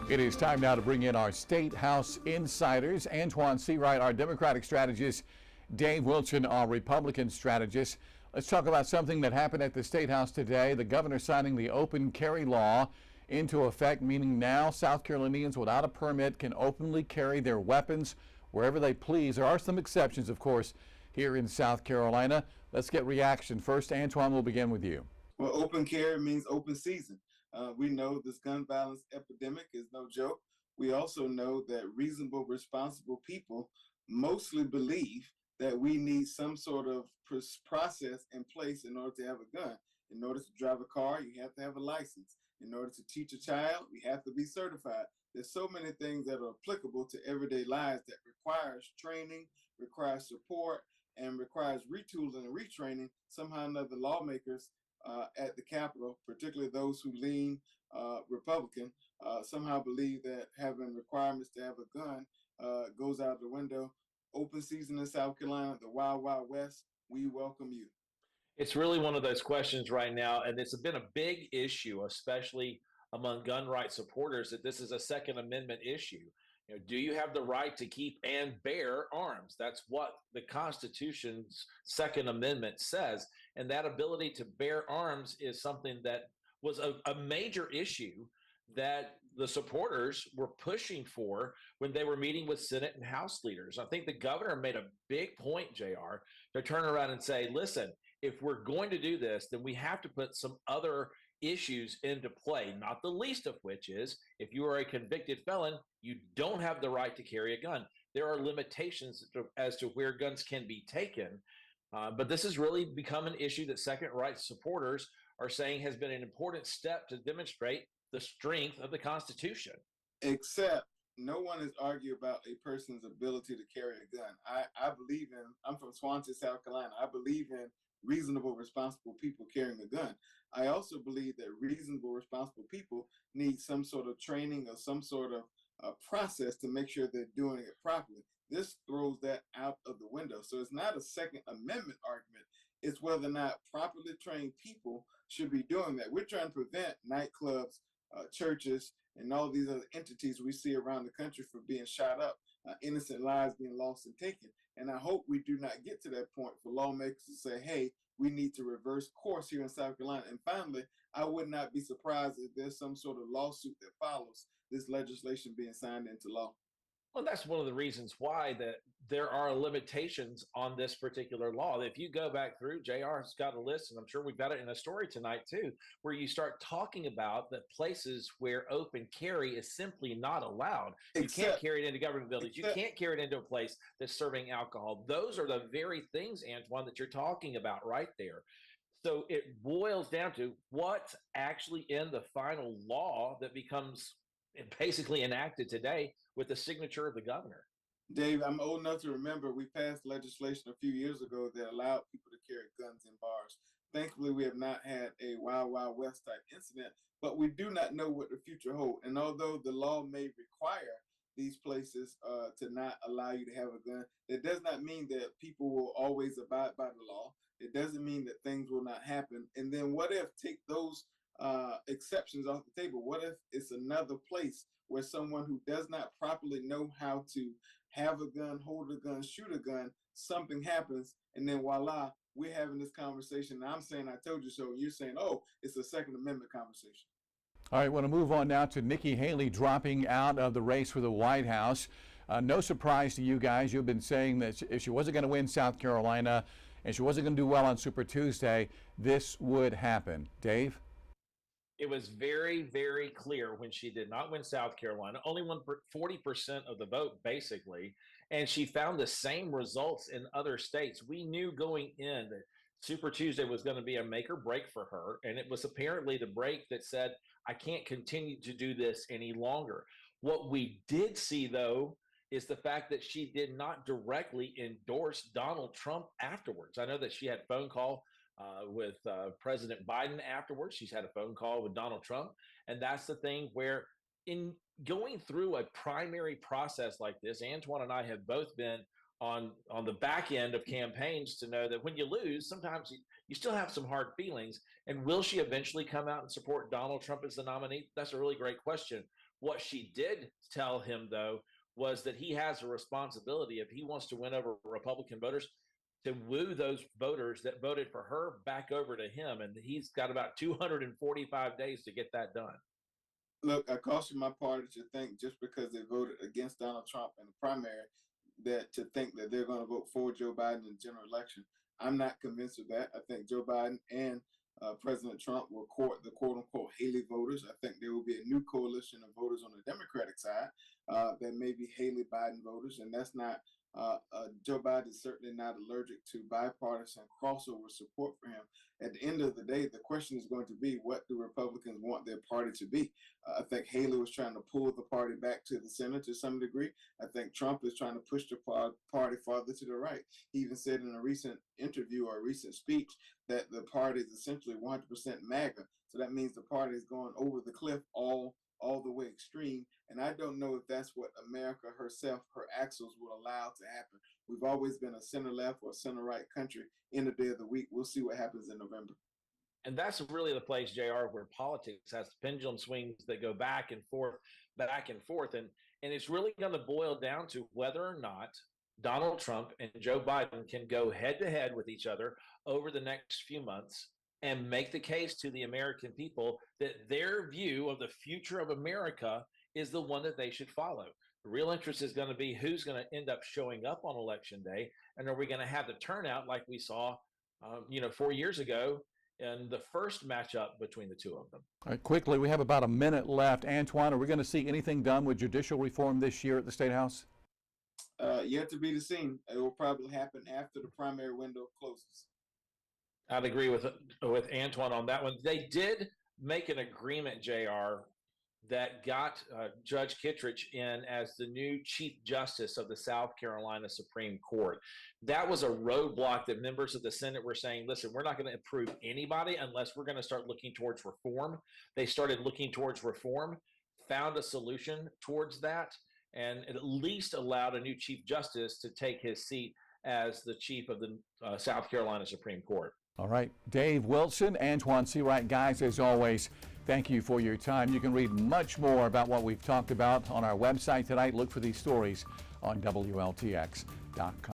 It is time now to bring in our State House Insiders. Antoine Seawright, our Democratic strategist, Dave Wilson, our Republican strategist. Let's talk about something that happened at the State House today. The governor signing the open carry law into effect, meaning now South Carolinians without a permit can openly carry their weapons wherever they please. There are some exceptions, of course, here in South Carolina. Let's get reaction. First, Antoine, we'll begin with you. Well, open carry means open season. We know this gun violence epidemic is no joke. We also know that reasonable, responsible people mostly believe that we need some sort of process in place in order to have a gun. In order to drive a car, you have to have a license. In order to teach a child, you have to be certified. There's so many things that are applicable to everyday lives that requires training, requires support, and requires retooling and retraining. Somehow or another, lawmakers at the Capitol, particularly those who lean Republican, somehow believe that having requirements to have a gun goes out the window. Open season in South Carolina, the Wild Wild West, we welcome you. It's really one of those questions right now, and it's been a big issue, especially among gun rights supporters, that this is a Second Amendment issue. Do you have the right to keep and bear arms? That's what the Constitution's Second Amendment says. And that ability to bear arms is something that was a major issue that the supporters were pushing for when they were meeting with Senate and House leaders. I think the governor made a big point, JR, to turn around and say, listen, if we're going to do this, then we have to put some other issues into play, not the least of which is if you are a convicted felon, you don't have the right to carry a gun. There are limitations as to where guns can be taken, but this has really become an issue that second rights supporters are saying has been an important step to demonstrate the strength of the Constitution. Except no one is arguing about a person's ability to carry a gun. I believe in, I'm from Swansea, South Carolina. I believe in reasonable, responsible people carrying a gun. I also believe that reasonable, responsible people need some sort of training or some sort of process to make sure they're doing it properly. This throws that out of the window. So it's not a Second Amendment argument. It's whether or not properly trained people should be doing that. We're trying to prevent nightclubs, churches, and all these other entities we see around the country from being shot up, innocent lives being lost and taken. And I hope we do not get to that point for lawmakers to say, hey, we need to reverse course here in South Carolina. And finally, I would not be surprised if there's some sort of lawsuit that follows this legislation being signed into law. Well, that's one of the reasons why that there are limitations on this particular law. If you go back through, JR's got a list, and I'm sure we've got it in a story tonight too, where you start talking about the places where open carry is simply not allowed. You can't carry it into government buildings. You can't carry it into a place that's serving alcohol. Those are the very things, Antoine, that you're talking about right there. So it boils down to what's actually in the final law that becomes basically enacted today with the signature of the governor. Dave, I'm old enough to remember we passed legislation a few years ago that allowed people to carry guns in bars. Thankfully, we have not had a Wild Wild West type incident, but we do not know what the future holds. And although the law may require these places to not allow you to have a gun, it does not mean that people will always abide by the law. It doesn't mean that things will not happen. And then what if take those exceptions off the table? What if it's another place where someone who does not properly know how to have a gun, hold a gun, shoot a gun, something happens, and then voila, we're having this conversation. And I'm saying I told you so. You're saying, oh, it's a Second Amendment conversation. All right, I want to move on now to Nikki Haley dropping out of the race for the White House. No surprise to you guys. You've been saying that if she wasn't going to win South Carolina and she wasn't going to do well on Super Tuesday, this would happen. Dave? It was very, very clear when she did not win South Carolina, only won 40% of the vote, basically, and she found the same results in other states. We knew going in that Super Tuesday was going to be a make or break for her, and it was apparently the break that said, I can't continue to do this any longer. What we did see, though, is the fact that she did not directly endorse Donald Trump afterwards. I know that she had a phone call with President Biden afterwards. She's had a phone call with Donald Trump. And that's the thing where in going through a primary process like this, Antoine and I have both been on the back end of campaigns to know that when you lose, sometimes you still have some hard feelings. And will she eventually come out and support Donald Trump as the nominee? That's a really great question. What she did tell him, though, was that he has a responsibility if he wants to win over Republican voters to woo those voters that voted for her back over to him. And he's got about 245 days to get that done. Look, I caution my party to think just because they voted against Donald Trump in the primary, that to think that they're going to vote for Joe Biden in the general election. I'm not convinced of that. I think Joe Biden and President Trump will court the quote unquote Haley voters. I think there will be a new coalition of voters on the Democratic side that may be Haley Biden voters, and that's not. Joe Biden is certainly not allergic to bipartisan crossover support for him. At the end of the day, the question is going to be, what do Republicans want their party to be? I think Haley was trying to pull the party back to the center to some degree. I think Trump is trying to push the party farther to the right. He even said in a recent interview or a recent speech that the party is essentially 100% MAGA. So that means the party is going over the cliff all the way extreme. And I don't know if that's what America herself, her axles will allow to happen. We've always been a center left or center right country in the day of the week. We'll see what happens in November. And that's really the place, JR, where politics has pendulum swings that go back and forth. And it's really going to boil down to whether or not Donald Trump and Joe Biden can go head to head with each other over the next few months and make the case to the American people that their view of the future of America is the one that they should follow. The real interest is going to be who's going to end up showing up on election day, and are we going to have the turnout like we saw, 4 years ago in the first matchup between the two of them. All right, quickly, we have about a minute left. Antoine, are we going to see anything done with judicial reform this year at the State House? Yet to be seen. It will probably happen after the primary window closes. I'd agree with Antoine on that one. They did make an agreement, JR, that got Judge Kittredge in as the new Chief Justice of the South Carolina Supreme Court. That was a roadblock that members of the Senate were saying, listen, we're not going to approve anybody unless we're going to start looking towards reform. They started looking towards reform, found a solution towards that, and at least allowed a new Chief Justice to take his seat as the chief of the South Carolina Supreme Court. All right, Dave Wilson, Antoine Seawright, guys, as always, thank you for your time. You can read much more about what we've talked about on our website tonight. Look for these stories on WLTX.com.